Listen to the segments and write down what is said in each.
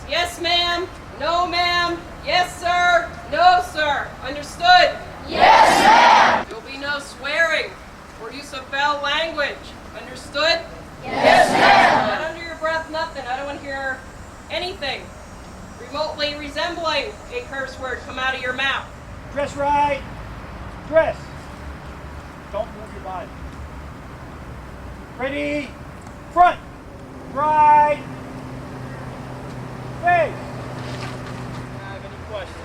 Yes, ma'am. No, ma'am. Yes, sir. No, sir. Understood? Yes, ma'am. There'll be no swearing or use of foul language. Understood? Yes, ma'am. Not under your breath, nothing. I don't want to hear anything remotely resembling a curse word come out of your mouth. Dress right. Dress. Don't move your body. Ready. Front. Right. Face. Have any questions?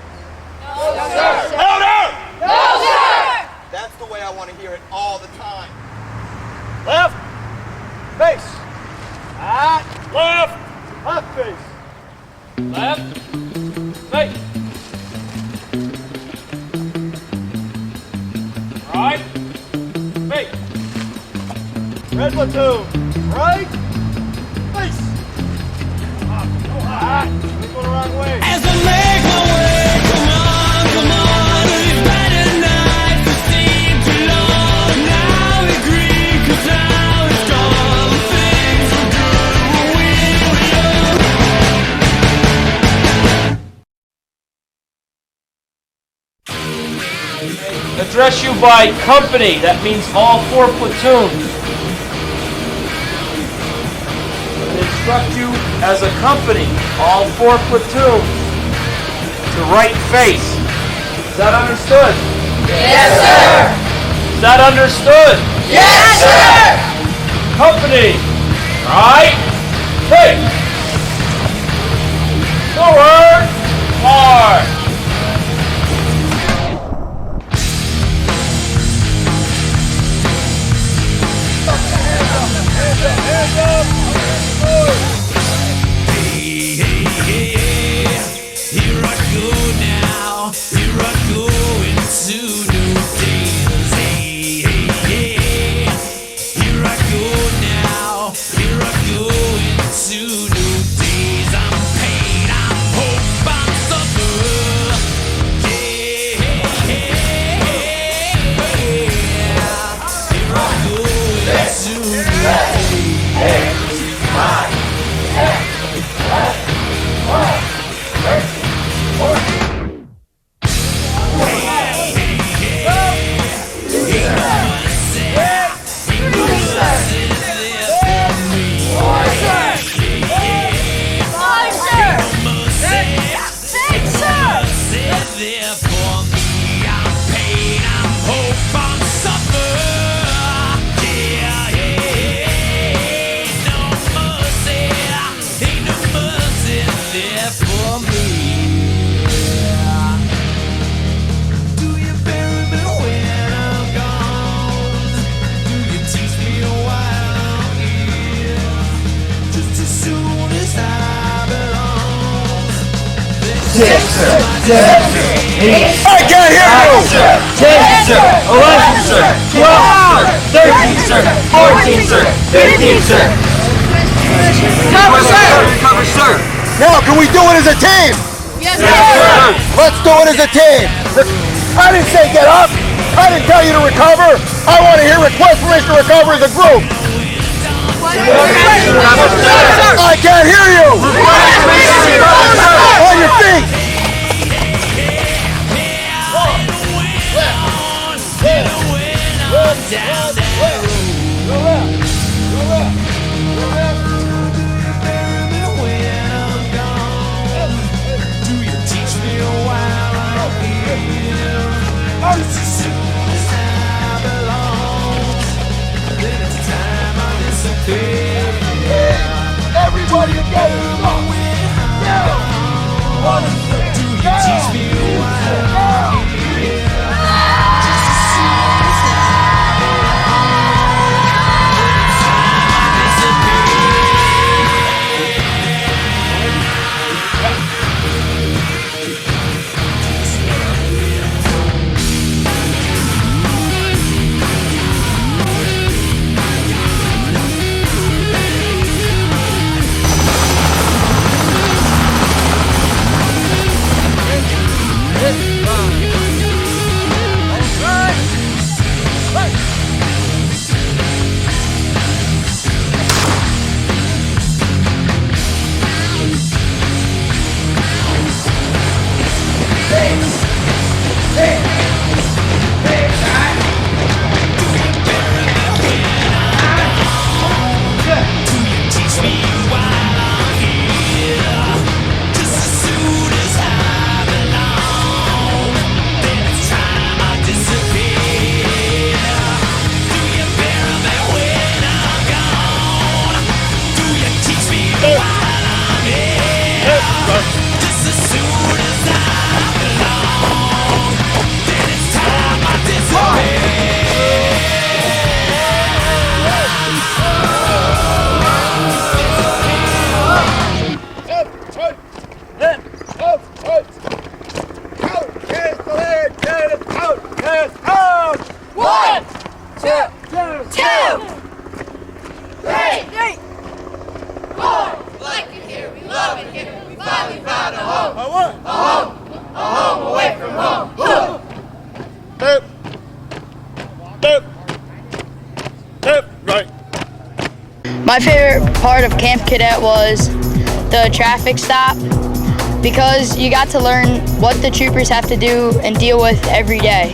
No, sir. Louder! No, sir. That's the way I want to hear it all the time. Left. Face. Left. Left face. Left. Face. Right. Face. Red platoon. Right. Face. Go high. We're going the wrong way. As I make my way, come on, it's better nights that seem too long. Now we agree, 'cause now it's gone. Things were good when we were young. Address you by company. That means all 4 platoons. And instruct you as a company, all 4 platoons, to right face. Is that understood? Yes, sir. Is that understood? Yes, sir. Company, right face. Forward, march. Here I go now, here I go into new days. Here I go now, here I go into new days. I'm pain, I'm hope, I'm suffer. Here I go into new days. There for me, I'm pain, I'm hope, I'm suffer. Ain't no mercy there for me. Do you bury me when I'm gone? Do you teach me while I'm here? Just as soon as I belong. Yes, sir. Yes, sir. I can't hear you! 10, sir. 11, sir. 12, sir. 13, sir. 14, sir. 15, sir. Cover, sir! Cover, sir! Now, can we do it as a team? Yes, sir. Let's do it as a team. I didn't say get up. I didn't tell you to recover. I want to hear request permission to recover as a group. I can't hear you. On your feet. Down that road. Go left. Go left. Go left. Bury me when I'm gone. Do you teach me while I'm here? Just as soon as I belong, then it's time I disappear. Everybody together. Come on. Just as soon as I belong, then it's time I disappear. One, two, three, four. We like it here, we love it here. We finally found a home. A home away from home. Right. My favorite part of Camp Cadet was the traffic stop because you got to learn what the troopers have to do and deal with every day.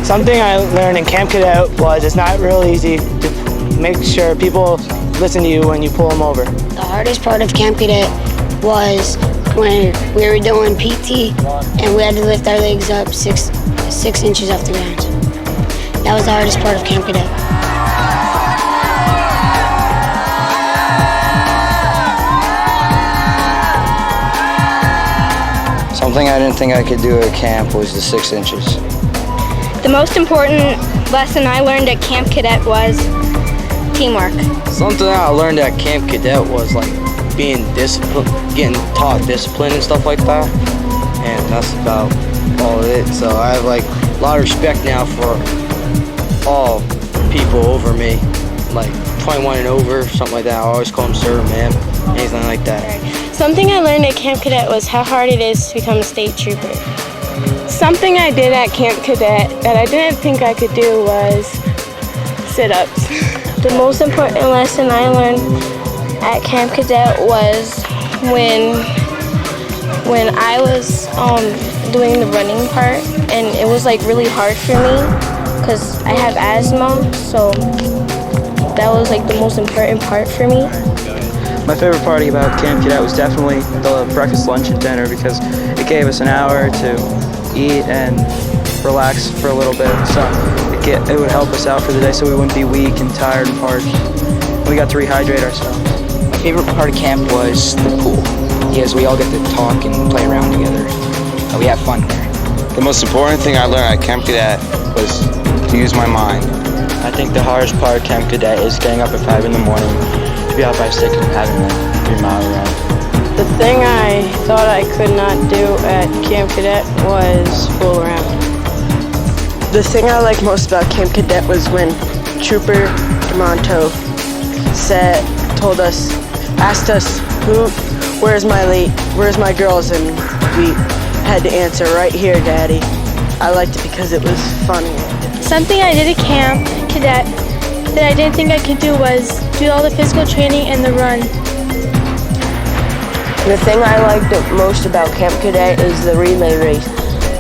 Something I learned in Camp Cadet was it's not real easy to make sure people listen to you when you pull them over. The hardest part of Camp Cadet was when we were doing PT and we had to lift our legs up six inches off the ground. That was the hardest part of Camp Cadet. Something I didn't think I could do at camp was the 6 inches. The most important lesson I learned at Camp Cadet was teamwork. Something I learned at Camp Cadet was like being disciplined, getting taught discipline and stuff like that. And that's about all of it. So I have like a lot of respect now for all people over me, like 21 and over, something like that. I always call them sir, ma'am, anything like that. Something I learned at Camp Cadet was how hard it is to become a state trooper. Something I did at Camp Cadet that I didn't think I could do was sit-ups. The most important lesson I learned at Camp Cadet was when I was doing the running part, and it was like really hard for me because I have asthma, so that was like the most important part for me. My favorite part about Camp Cadet was definitely the breakfast, lunch, and dinner because it gave us an hour to eat and relax for a little bit. So it would help us out for the day so we wouldn't be weak and tired and parched. We got to rehydrate ourselves. My favorite part of camp was the pool because we all get to talk and play around together. And we have fun there. The most important thing I learned at Camp Cadet was to use my mind. I think the hardest part of Camp Cadet is getting up at 5 in the morning, to be out by 6 and having like 3 mile ride. The thing I thought I could not do at Camp Cadet was fool around. The thing I liked most about Camp Cadet was when Trooper DeMonto asked us, where's my girls, and we had to answer, right here, Daddy. I liked it because it was funny. Something I did at Camp Cadet that I didn't think I could do was do all the physical training and the run. The thing I liked most about Camp Cadet is the relay race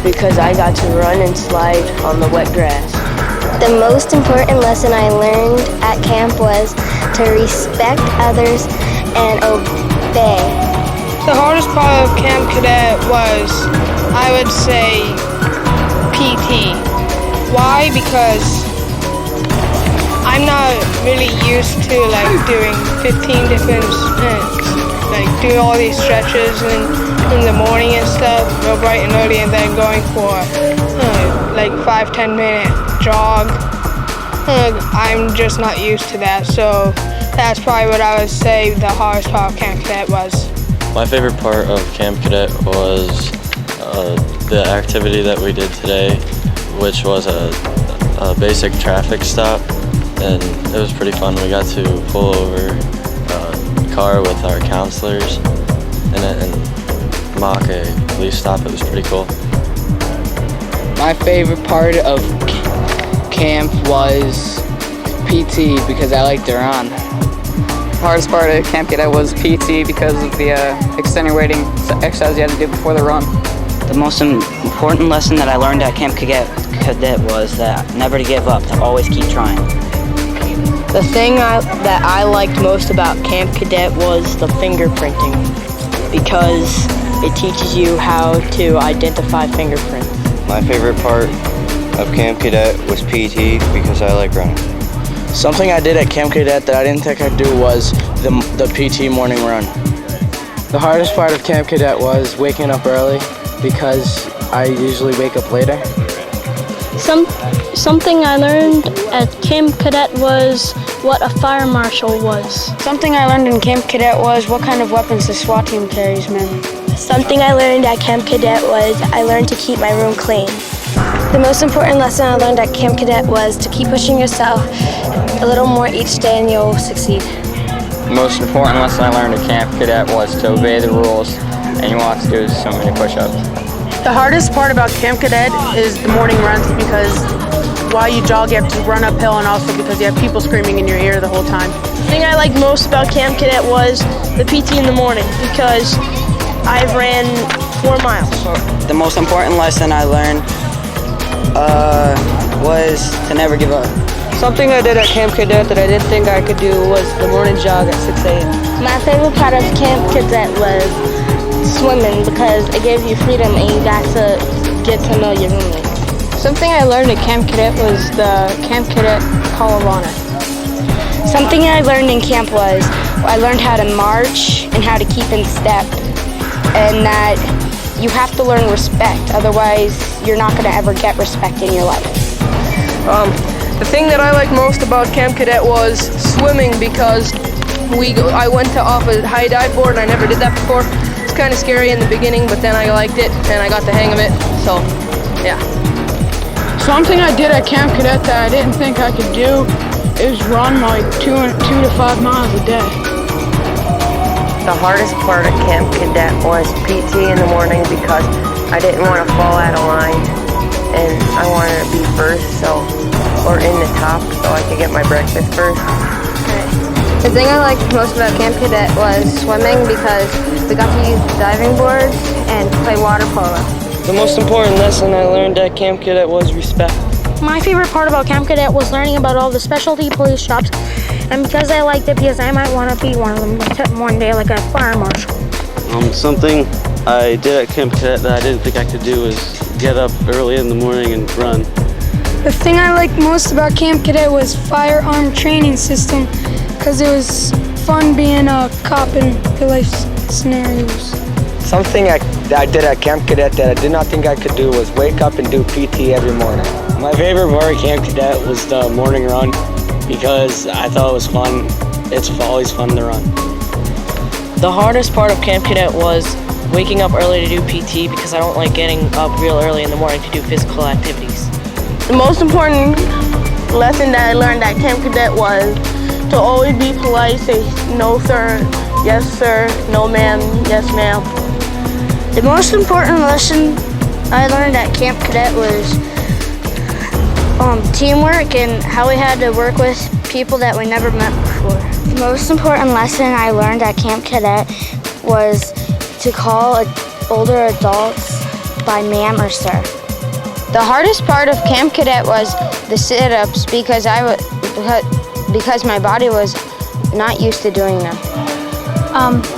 because I got to run and slide on the wet grass. The most important lesson I learned at camp was to respect others and obey. The hardest part of Camp Cadet was, I would say, PT. Why? Because I'm not really used to like doing 15 different sprints, like do all these stretches in the morning and stuff, real bright and early, and then going for like 5-10 minute jog. I'm just not used to that, so that's probably what I would say the hardest part of Camp Cadet was. My favorite part of Camp Cadet was the activity that we did today, which was a basic traffic stop, and it was pretty fun. We got to pull over a car with our counselors and mock a police stop. It was pretty cool. My favorite part of camp was PT because I liked to run. The hardest part of Camp Cadet was PT because of the extenuating exercise you had to do before the run. The most important lesson that I learned at Camp Cadet was that never to give up, to always keep trying. The thing that I liked most about Camp Cadet was the fingerprinting because it teaches you how to identify fingerprints. My favorite part of Camp Cadet was PT because I like running. Something I did at Camp Cadet that I didn't think I'd do was the PT morning run. The hardest part of Camp Cadet was waking up early because I usually wake up later. Something I learned at Camp Cadet was what a fire marshal was. Something I learned in Camp Cadet was what kind of weapons the SWAT team carries, man. Something I learned at Camp Cadet was I learned to keep my room clean. The most important lesson I learned at Camp Cadet was to keep pushing yourself a little more each day and you'll succeed. The most important lesson I learned at Camp Cadet was to obey the rules, and you want to do so many push-ups. The hardest part about Camp Cadet is the morning runs because while you jog, you have to run uphill, and also because you have people screaming in your ear the whole time. The thing I liked most about Camp Cadet was the PT in the morning because I've ran 4 miles. The most important lesson I learned was to never give up. Something I did at Camp Cadet that I didn't think I could do was the morning jog at 6 a.m. My favorite part of Camp Cadet was swimming because it gave you freedom and you got to get to know your roommates. Something I learned at Camp Cadet was the Camp Cadet Hall of Honor. Something I learned in camp was I learned how to march and how to keep in step, and that you have to learn respect, otherwise you're not going to ever get respect in your life. The thing that I liked most about Camp Cadet was swimming because I went to off a high dive board and I never did that before. It's kind of scary in the beginning, but then I liked it and I got the hang of it, so yeah. Something I did at Camp Cadet that I didn't think I could do is run like 2 to 5 miles a day. The hardest part of Camp Cadet was PT in the morning because I didn't want to fall out of line and I wanted to be first, or in the top, so I could get my breakfast first. The thing I liked most about Camp Cadet was swimming because we got to use diving boards and play water polo. The most important lesson I learned at Camp Cadet was respect. My favorite part about Camp Cadet was learning about all the specialty police shops, and because I liked it because I might want to be one of them one day, like a fire marshal. Something I did at Camp Cadet that I didn't think I could do was get up early in the morning and run. The thing I liked most about Camp Cadet was firearm training system because it was fun being a cop in real life scenarios. Something I did at Camp Cadet that I did not think I could do was wake up and do PT every morning. My favorite part of Camp Cadet was the morning run because I thought it was fun. It's always fun to run. The hardest part of Camp Cadet was waking up early to do PT because I don't like getting up real early in the morning to do physical activities. The most important lesson that I learned at Camp Cadet was to always be polite, say no sir, yes sir, no ma'am, yes ma'am. The most important lesson I learned at Camp Cadet was teamwork and how we had to work with people that we never met before. The most important lesson I learned at Camp Cadet was to call older adults by ma'am or sir. The hardest part of Camp Cadet was the sit-ups because my body was not used to doing them.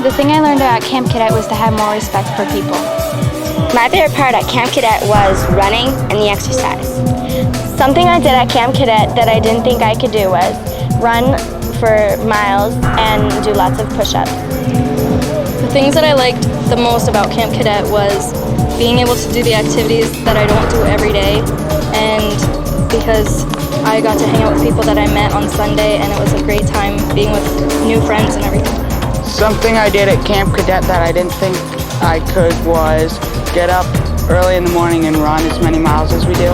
The thing I learned at Camp Cadet was to have more respect for people. My favorite part at Camp Cadet was running and the exercise. Something I did at Camp Cadet that I didn't think I could do was run for miles and do lots of push-ups. The things that I liked the most about Camp Cadet was being able to do the activities that I don't do every day, and because I got to hang out with people that I met on Sunday, and it was a great time being with new friends and everything. Something I did at Camp Cadet that I didn't think I could was get up early in the morning and run as many miles as we do.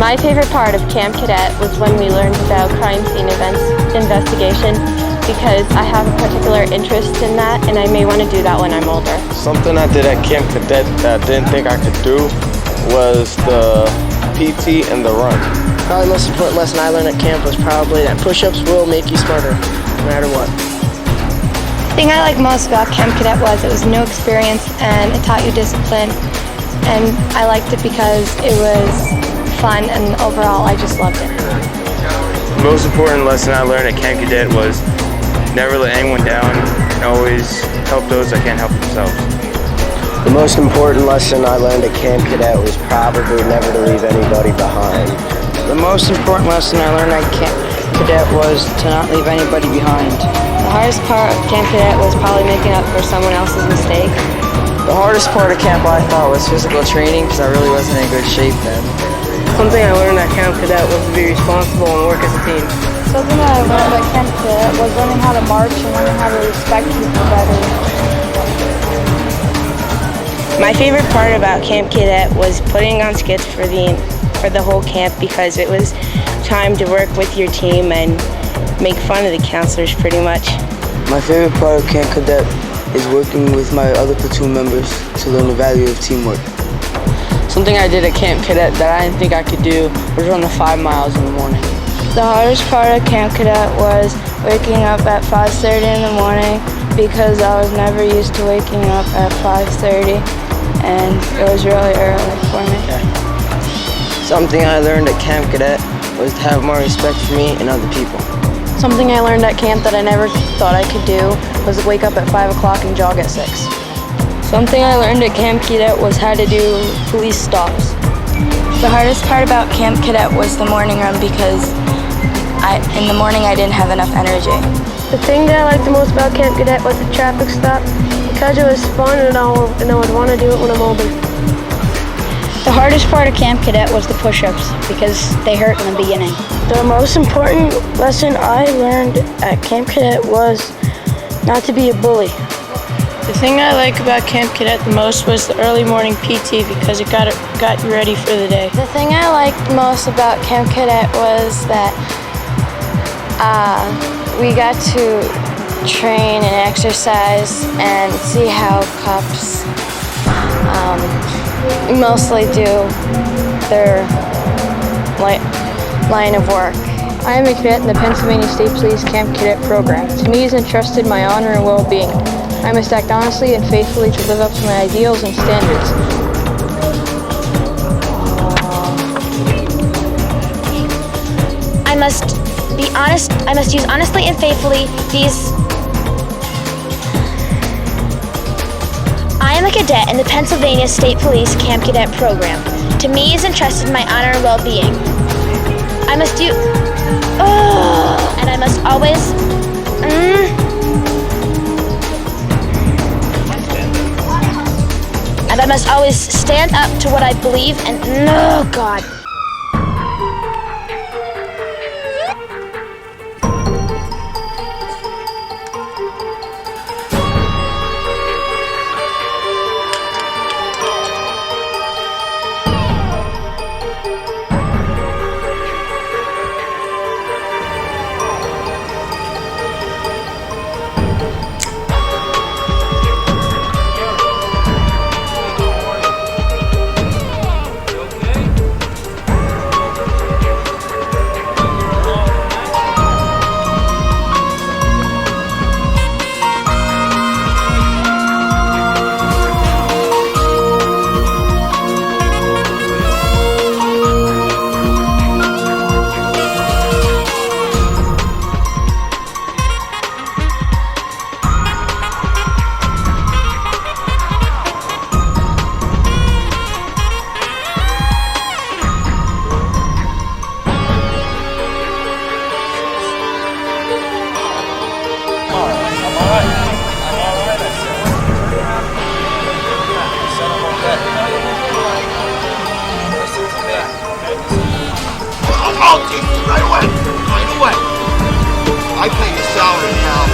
My favorite part of Camp Cadet was when we learned about crime scene investigation, because I have a particular interest in that and I may want to do that when I'm older. Something I did at Camp Cadet that I didn't think I could do was the PT and the run. Probably the most important lesson I learned at camp was probably that push-ups will make you smarter, no matter what. The thing I liked most about Camp Cadet was it was a new experience and it taught you discipline, and I liked it because it was fun, and overall I just loved it. The most important lesson I learned at Camp Cadet was never let anyone down and always help those that can't help themselves. The most important lesson I learned at Camp Cadet was probably never to leave anybody behind. The most important lesson I learned at Cadet was to not leave anybody behind. The hardest part of Camp Cadet was probably making up for someone else's mistake. The hardest part of camp I thought was physical training because I really wasn't in good shape then. Something I learned at Camp Cadet was to be responsible and work as a team. Something that I learned at Camp Cadet was learning how to march and learning how to respect people better. My favorite part about Camp Cadet was putting on skits for the whole camp because it was time to work with your team and make fun of the counselors pretty much. My favorite part of Camp Cadet is working with my other platoon members to learn the value of teamwork. Something I did at Camp Cadet that I didn't think I could do was run the 5 miles in the morning. The hardest part of Camp Cadet was waking up at 5:30 in the morning because I was never used to waking up at 5:30 and it was really early for me. Something I learned at Camp Cadet was to have more respect for me and other people. Something I learned at camp that I never thought I could do was wake up at 5 o'clock and jog at 6. Something I learned at Camp Cadet was how to do police stops. The hardest part about Camp Cadet was the morning run because in the morning I didn't have enough energy. The thing that I liked the most about Camp Cadet was the traffic stop because it was fun and I would want to do it when I'm older. The hardest part of Camp Cadet was the push-ups because they hurt in the beginning. The most important lesson I learned at Camp Cadet was not to be a bully. The thing I like about Camp Cadet the most was the early morning PT because it got you ready for the day. The thing I liked most about Camp Cadet was that we got to train and exercise and see how cops mostly do their line of work. I am a cadet in the Pennsylvania State Police Camp Cadet program. To me is entrusted my honor and well-being. I must act honestly and faithfully to live up to my ideals and standards. I must be honest. I must use honestly and faithfully these. I am a cadet in the Pennsylvania State Police Camp Cadet program. To me is entrusted my honor and well-being. I must do. And I must always. And I must always stand up to what I believe and. Oh, God. I'll teach you right away. Right away. I pay your salary now.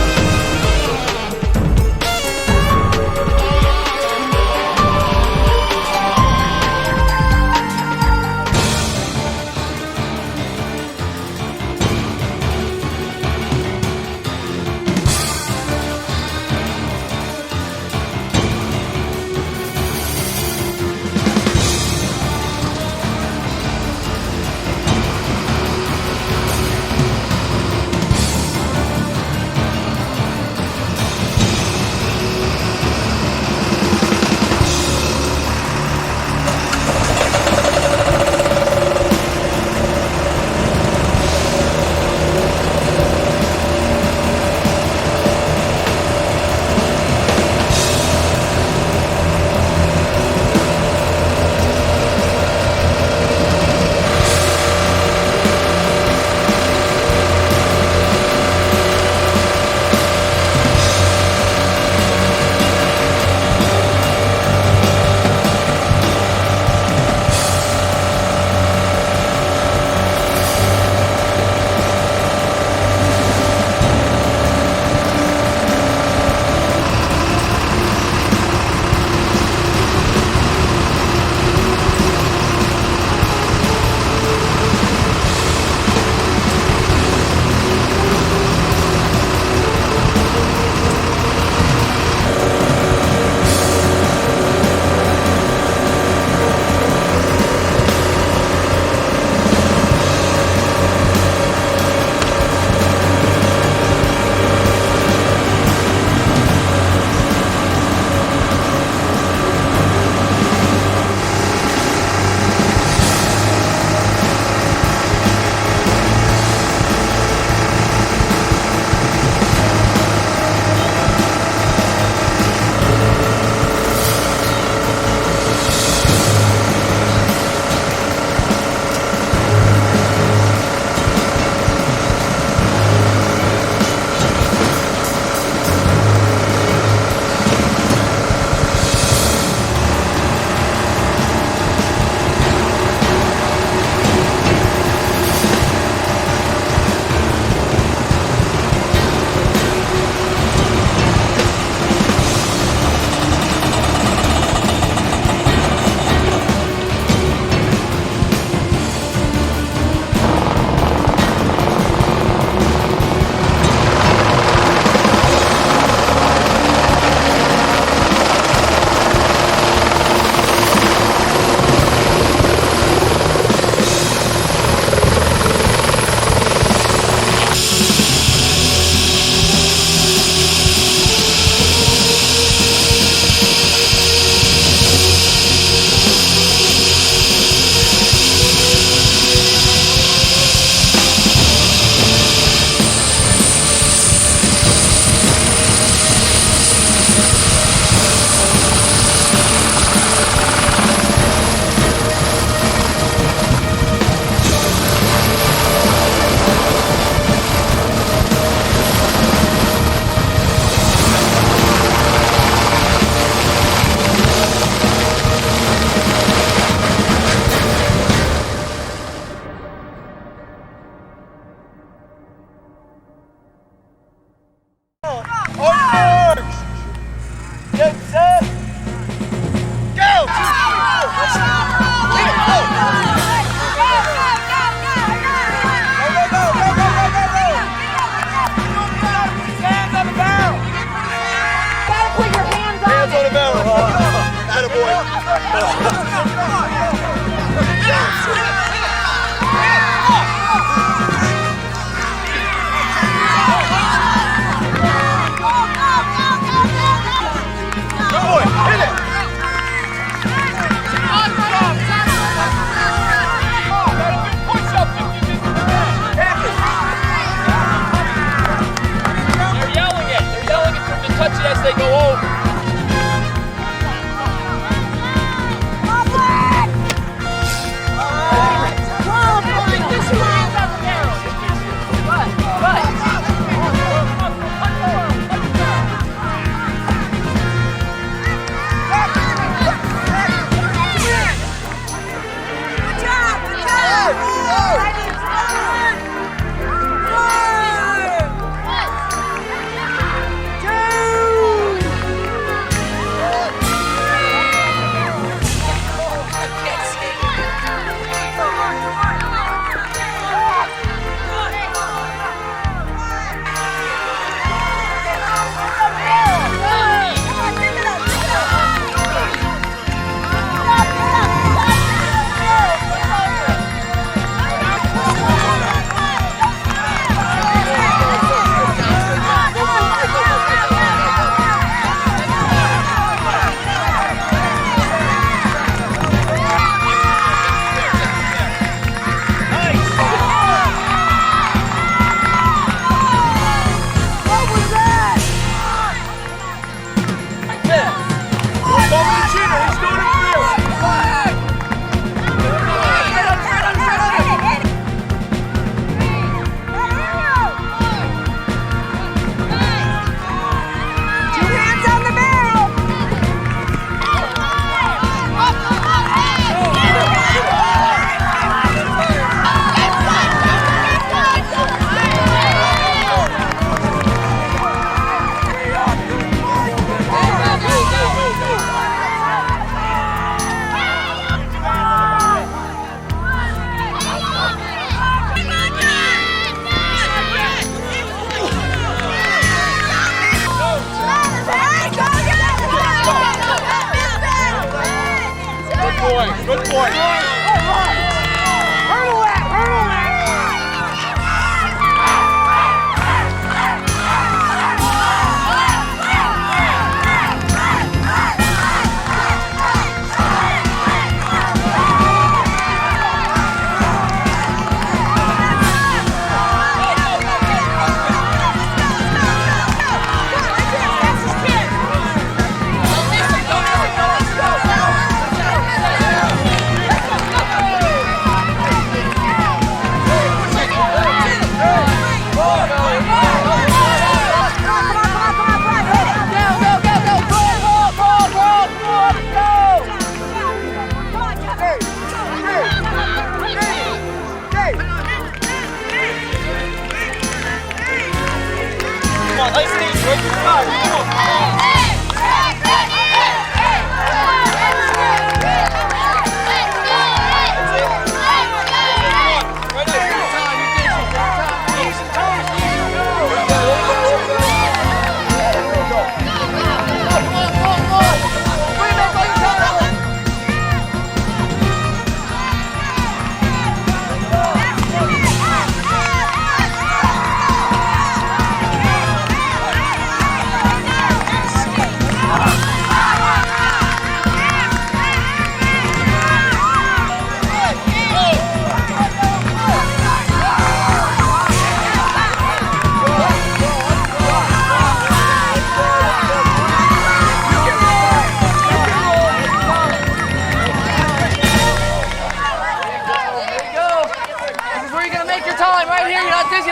As they go over. Good boy.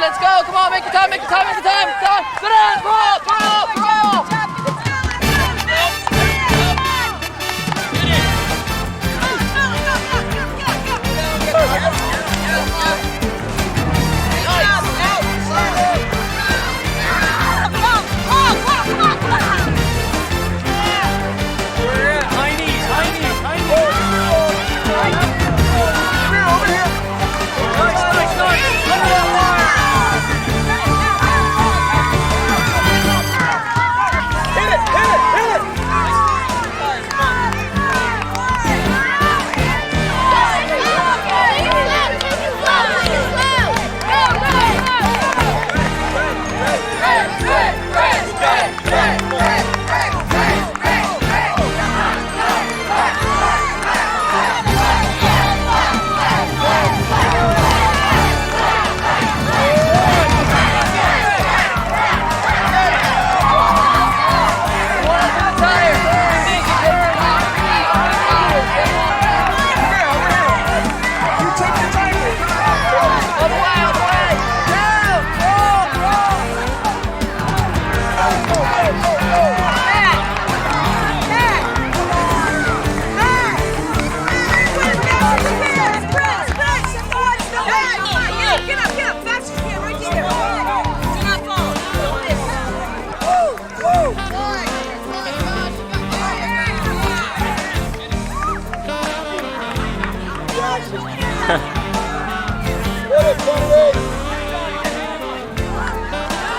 Let's go. Come on, make the time, make the time, make the time. Sit down, throw.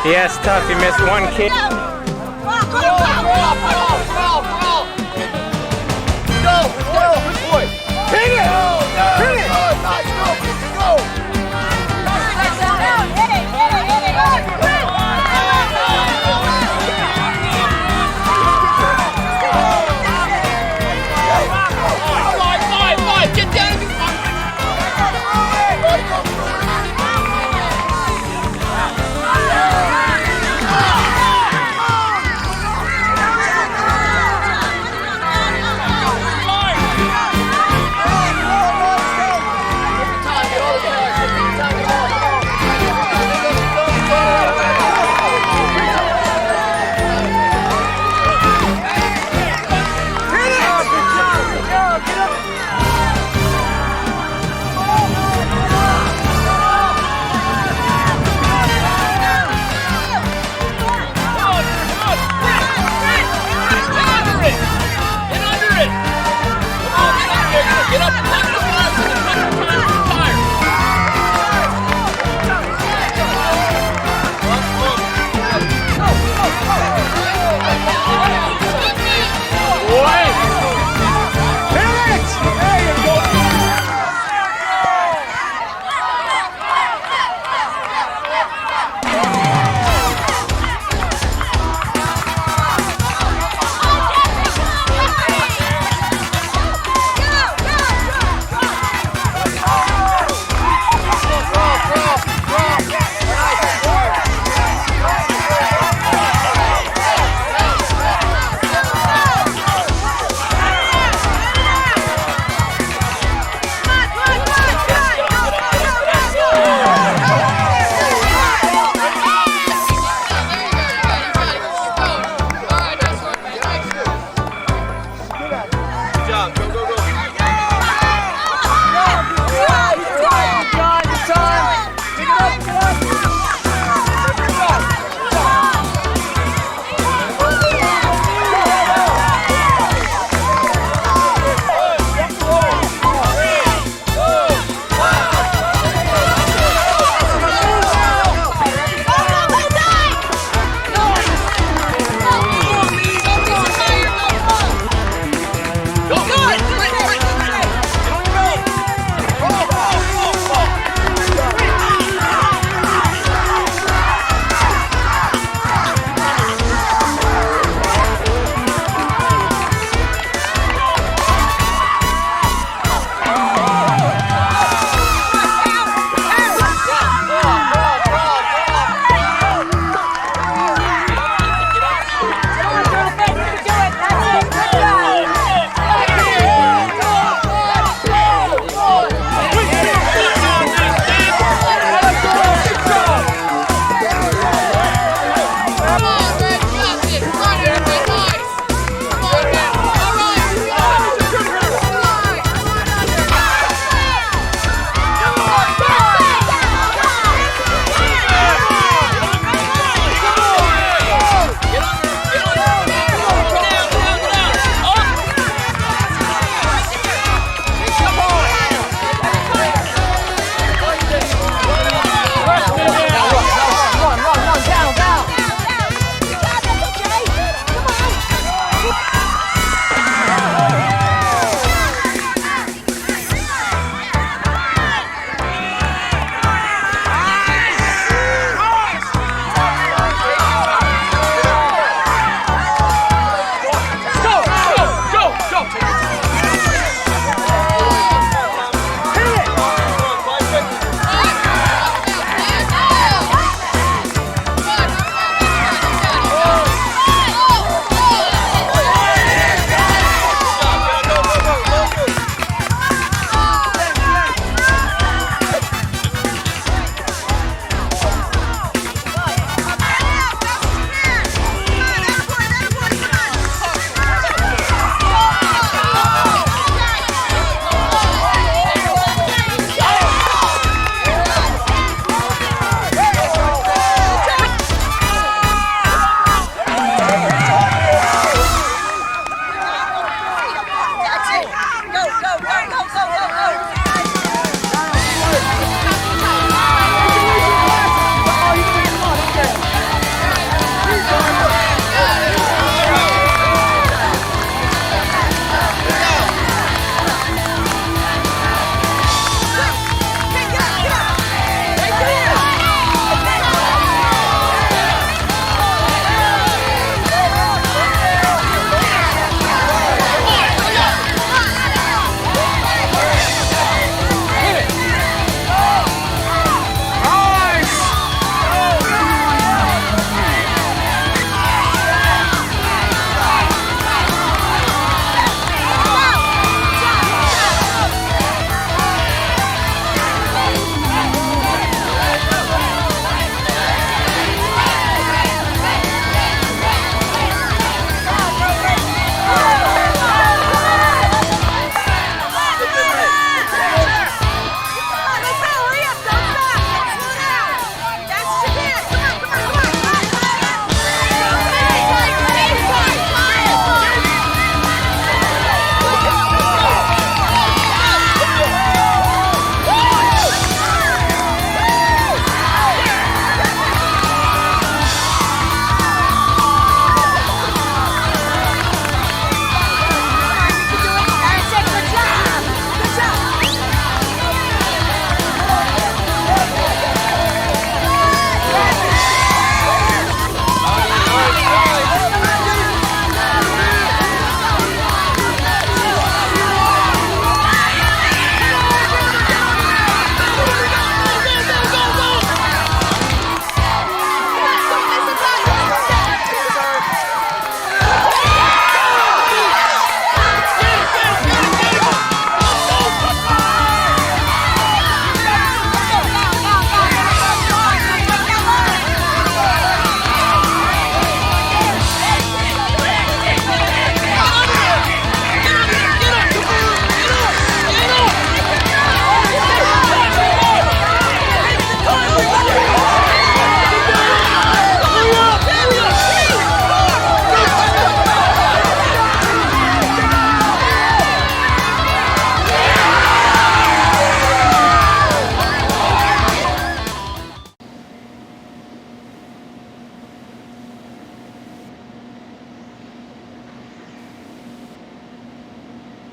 Yeah, it's tough. You missed one kick.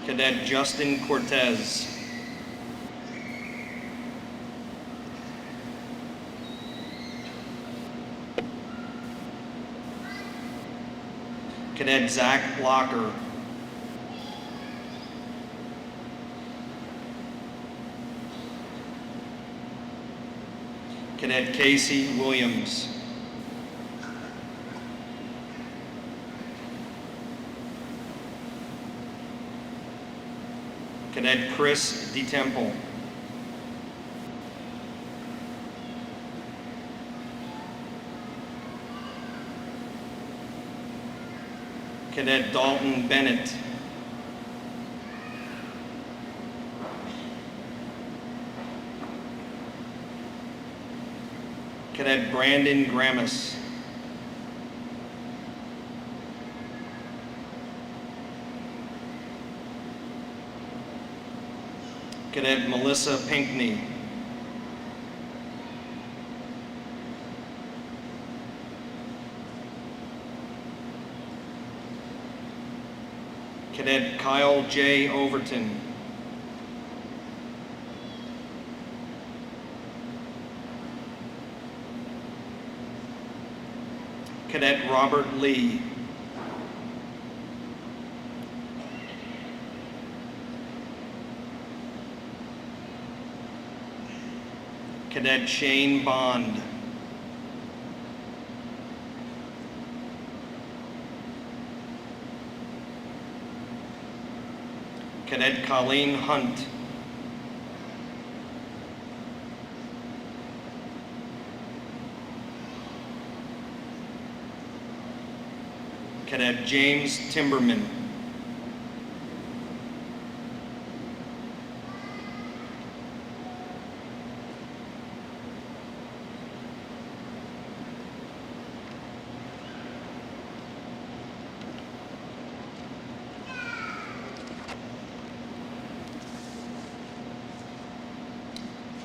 Cadet Justin Cortez. Cadet Zach Locker. Cadet Casey Williams. Cadet Chris DeTemple. Cadet Dalton Bennett. Cadet Brandon Gramis. Cadet Melissa Pinkney. Cadet Kyle J. Overton. Cadet Robert Lee. Cadet Shane Bond. Cadet Colleen Hunt. Cadet James Timberman.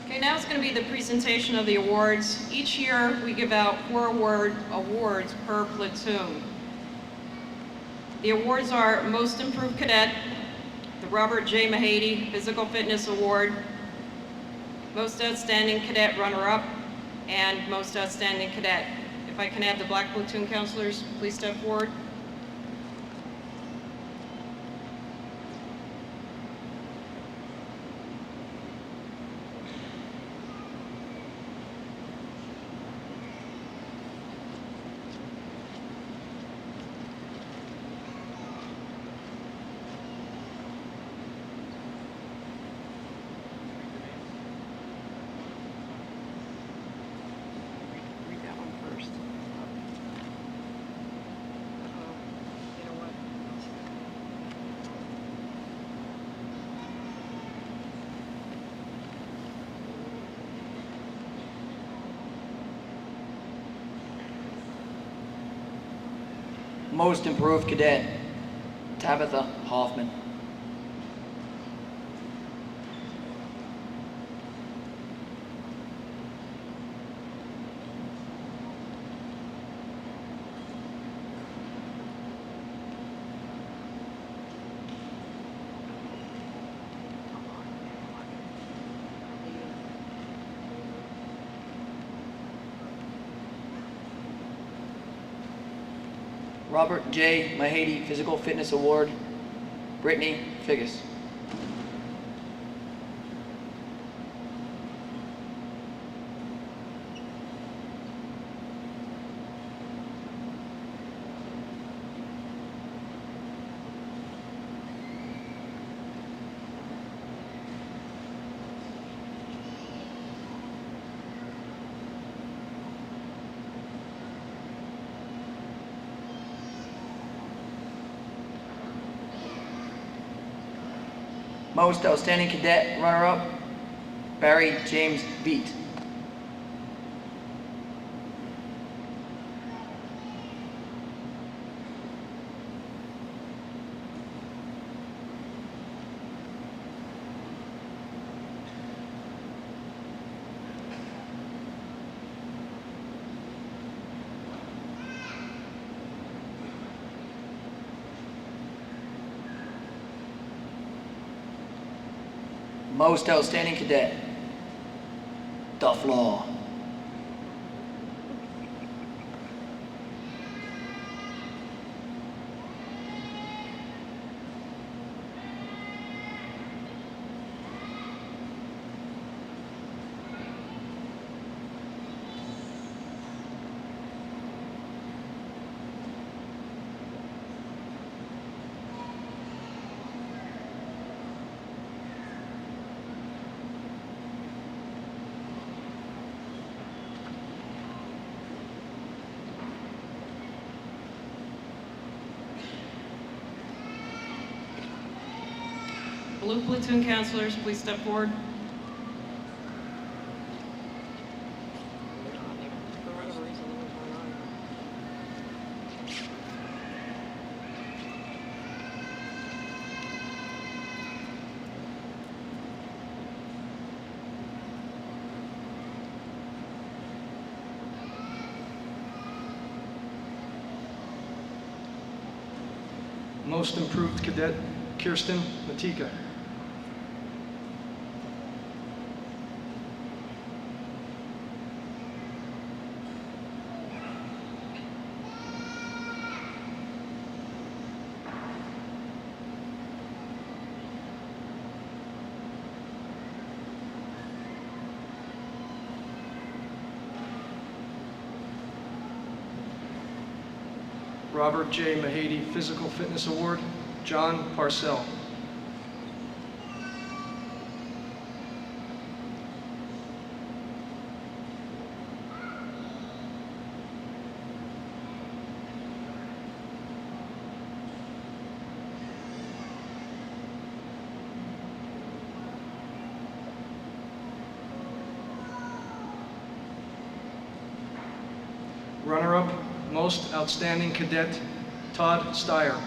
Okay, now it's going to be the presentation of the awards. Each year we give out 4 awards per platoon. The awards are Most Improved Cadet, the Robert J. Mahady Physical Fitness Award, Most Outstanding Cadet Runner-Up, and Most Outstanding Cadet. If I can have the Black Platoon Counselors please step forward. Most Improved Cadet, Tabitha Hoffman. Robert J. Mahady Physical Fitness Award, Brittany Figgis. Most Outstanding Cadet Runner-Up, Barry James Beat. Most outstanding cadet. Duff Law. Blue platoon counselors, please step forward. Most improved cadet, Kirsten Matika. Robert J. Mahady Physical Fitness Award, John Parcell. Runner-up, Most Outstanding Cadet, Todd Steyer.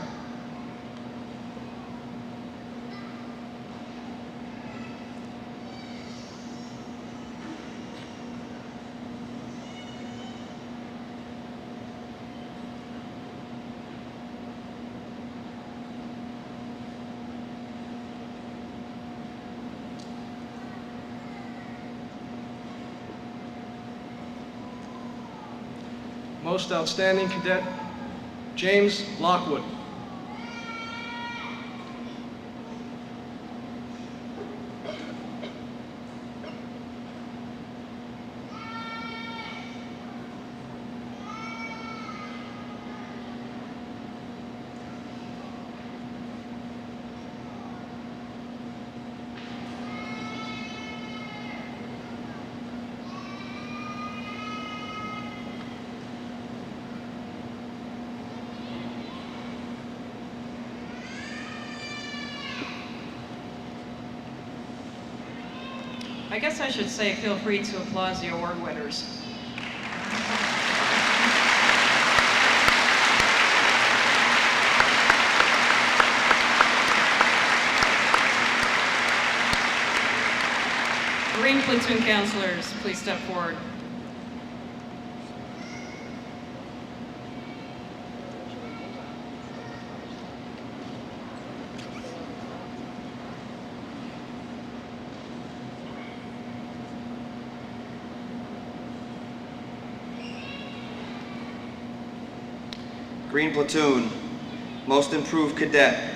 Most Outstanding Cadet, James Lockwood. I guess I should say feel free to applaud the award winners. Green platoon counselors, please step forward. Green platoon, Most Improved Cadet,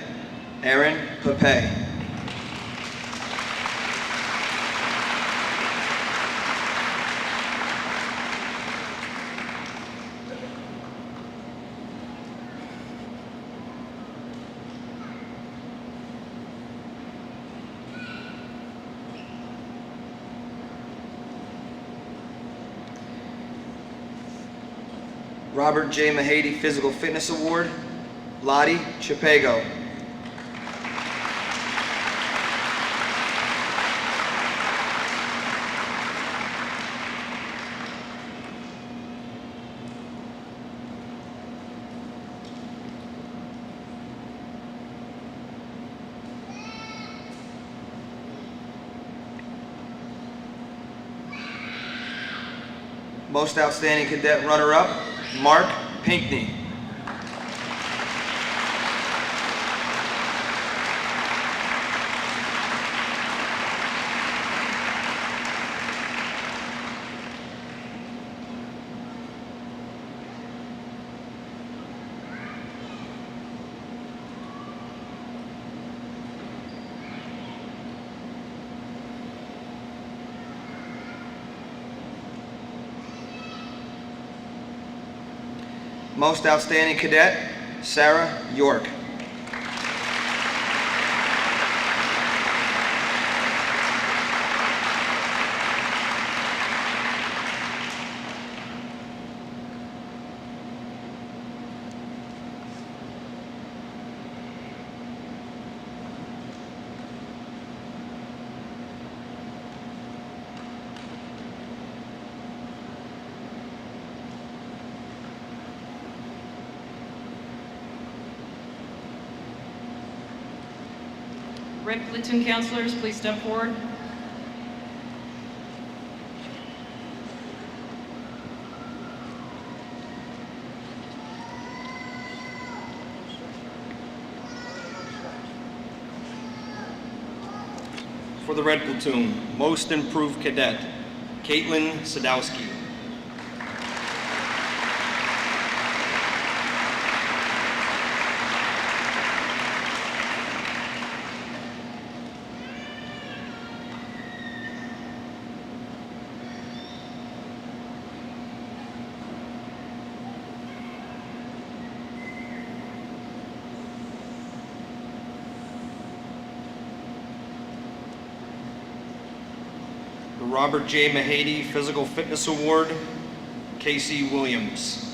Aaron Pepe. Robert J. Mahady Physical Fitness Award, Lottie Chapego. Most Outstanding Cadet Runner-Up, Mark Pinkney. Most Outstanding Cadet, Sarah York. Red platoon counselors, please step forward. For the Red Platoon, Most Improved Cadet, Caitlin Sadowski. The Robert J. Mahady Physical Fitness Award, Casey Williams.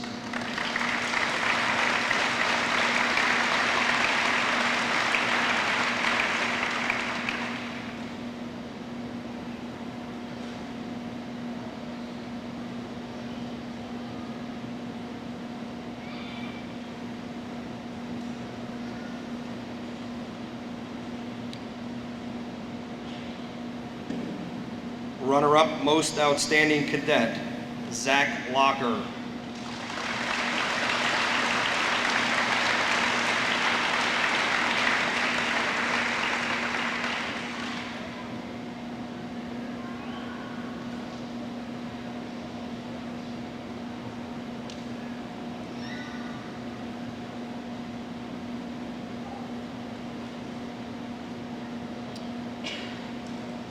Runner-up, Most Outstanding Cadet, Zach Locker.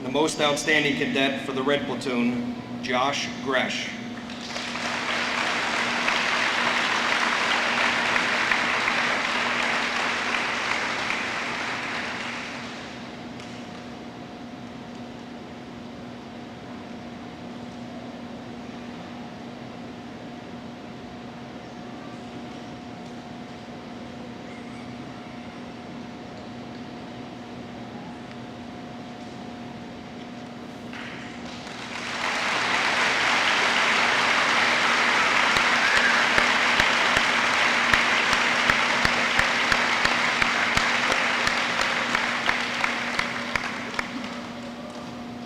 The Most Outstanding Cadet for the Red Platoon, Josh Gresh.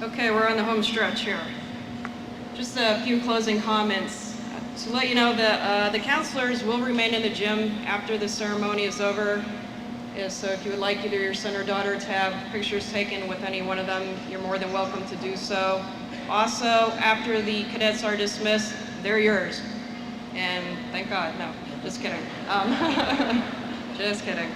Okay, we're on the home stretch here. Just a few closing comments. To let you know that the counselors will remain in the gym after the ceremony is over. So if you would like either your son or daughter to have pictures taken with any one of them, you're more than welcome to do so. Also, after the cadets are dismissed, they're yours. And thank God, no, just kidding. Just kidding.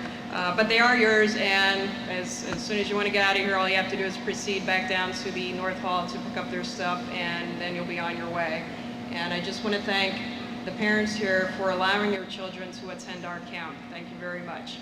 But they are yours, and as soon as you want to get out of here, all you have to do is proceed back down to the North Hall to pick up their stuff, and then you'll be on your way. And I just want to thank the parents here for allowing your children to attend our camp. Thank you very much.